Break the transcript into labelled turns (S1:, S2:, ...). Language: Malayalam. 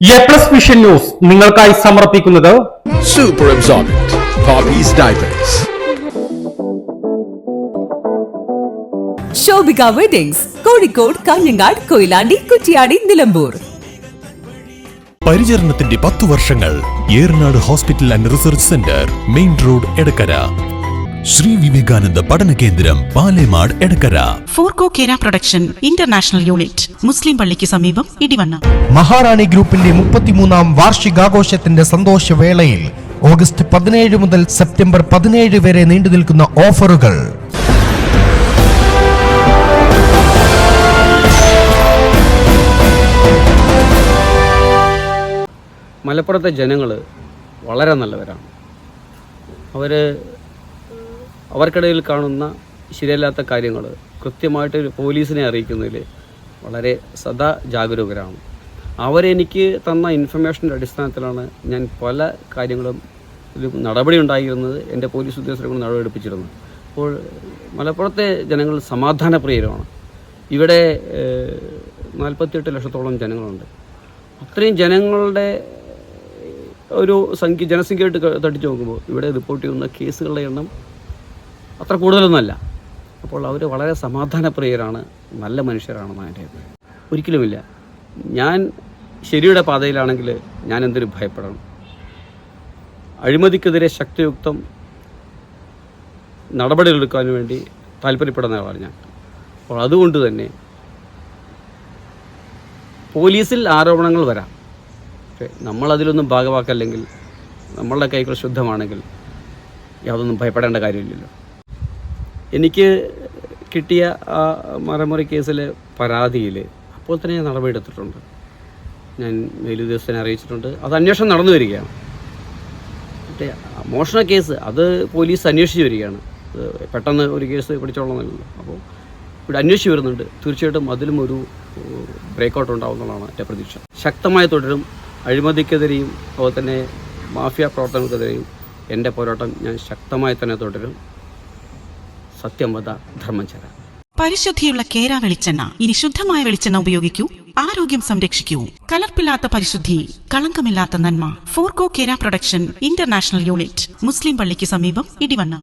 S1: എ+ വിഷൻ ന്യൂസ് നിങ്ങൾക്കായി സമർപ്പിക്കുന്നത്
S2: Super Absorbent Poppy's Diapers.
S3: Shobhika weddings Kozhikode, Kanhangad, Koyilandy, Kuttiadi, Nilambur.
S4: പരിചരണത്തിന്റെ 10 വർഷങ്ങൾ. Eranad hospital and research centre, main road, Edakkara. Shri Vivekananda പഠന കേന്ദ്രം, പാലേമാട്, എടക്കര.
S5: ഫോർകോ കേര പ്രൊഡക്ഷൻ ഇന്റർനാഷണൽ യൂണിറ്റ്, മുസ്ലിം പള്ളിക്ക് സമീപം, ഇടിവണ്ണ.
S6: മഹാറാണി ഗ്രൂപ്പിന്റെ 33ാം വാർഷികാഘോഷത്തിന്റെ സന്തോഷവേളയിൽ ഓഗസ്റ്റ് 17 മുതൽ സെപ്റ്റംബർ 17 വരെ നീണ്ടുനിൽക്കുന്ന ഓഫറുകൾ.
S7: മലപ്പുറത്തെ ജനങ്ങൾ വളരെ നല്ലവരാണ്. അവർക്കിടയിൽ കാണുന്ന ശരിയല്ലാത്ത കാര്യങ്ങൾ കൃത്യമായിട്ട് പോലീസിനെ അറിയിക്കുന്നതിൽ വളരെ സദാ ജാഗരൂകരാണ്. അവരെനിക്ക് തന്ന ഇൻഫർമേഷൻ്റെ അടിസ്ഥാനത്തിലാണ് ഞാൻ പല കാര്യങ്ങളും നടപടി ഉണ്ടായിരുന്നത്, എൻ്റെ പോലീസ് ഉദ്യോഗസ്ഥരെ കൊണ്ട് നടപടിയെടുപ്പിച്ചിരുന്നത്. അപ്പോൾ മലപ്പുറത്തെ ജനങ്ങൾ സമാധാനപ്രിയരാണ്. ഇവിടെ 48 ലക്ഷത്തോളം ജനങ്ങളുണ്ട്. അത്രയും ജനങ്ങളുടെ ഒരു ജനസംഖ്യയായിട്ട് തട്ടിച്ച് നോക്കുമ്പോൾ ഇവിടെ റിപ്പോർട്ട് ചെയ്യുന്ന കേസുകളുടെ എണ്ണം അത്ര കൂടുതലൊന്നുമല്ല. അപ്പോൾ അവർ വളരെ സമാധാനപ്രിയരാണ്, നല്ല മനുഷ്യരാണെന്ന് എൻ്റെ അഭിപ്രായം. ഒരിക്കലുമില്ല. ഞാൻ ശരിയുടെ പാതയിലാണെങ്കിൽ ഞാൻ എന്തിനു ഭയപ്പെടണം? അഴിമതിക്കെതിരെ ശക്തിയുക്തം നടപടികളെടുക്കാൻ വേണ്ടി താല്പര്യപ്പെടുന്നതാണ് ഞാൻ. അപ്പോൾ അതുകൊണ്ട് തന്നെ പോലീസിൽ ആരോപണങ്ങൾ വരാം, പക്ഷേ നമ്മളതിലൊന്നും ഭാഗമാക്കല്ലെങ്കിൽ, നമ്മളുടെ കൈകൾ ശുദ്ധമാണെങ്കിൽ യാതൊന്നും ഭയപ്പെടേണ്ട കാര്യമില്ലല്ലോ. എനിക്ക് കിട്ടിയ ആ മരമുറി കേസിലെ പരാതിയിൽ അപ്പോൾ തന്നെ ഞാൻ നടപടിയെടുത്തിട്ടുണ്ട്. ഞാൻ മേലുദ്യോഗസ്ഥനെ അറിയിച്ചിട്ടുണ്ട്. അത് അന്വേഷണം നടന്നു വരികയാണ്. മറ്റേ മോഷണ കേസ് അത് പോലീസ് അന്വേഷിച്ച് വരികയാണ്. പെട്ടെന്ന് ഒരു കേസ് പിടിച്ചോളണമെന്നല്ലോ. അപ്പോൾ ഇവിടെ അന്വേഷിച്ച് വരുന്നുണ്ട്. തീർച്ചയായിട്ടും അതിലും ഒരു ബ്രേക്കൗട്ട് ഉണ്ടാവുന്നതാണ് എൻ്റെ പ്രതീക്ഷ. ശക്തമായി തുടരും. അഴിമതിക്കെതിരെയും അതുപോലെ തന്നെ മാഫിയ പ്രവർത്തനങ്ങൾക്കെതിരെയും എൻ്റെ പോരാട്ടം ഞാൻ ശക്തമായി തന്നെ തുടരും. സത്യം വദ ധർമ്മം ചര.
S5: പരിശുദ്ധിയുള്ള കേര വെളിച്ചെണ്ണ. ഇനി ശുദ്ധമായ വെളിച്ചെണ്ണ ഉപയോഗിക്കൂ, ആരോഗ്യം സംരക്ഷിക്കൂ. കലർപ്പില്ലാത്ത പരിശുദ്ധി, കളങ്കമില്ലാത്ത നന്മ. ഫോർകോ കേര പ്രൊഡക്ഷൻ ഇന്റർനാഷണൽ യൂണിറ്റ്, മുസ്ലിം പള്ളിക്ക് സമീപം, ഇടിവണ്ണ.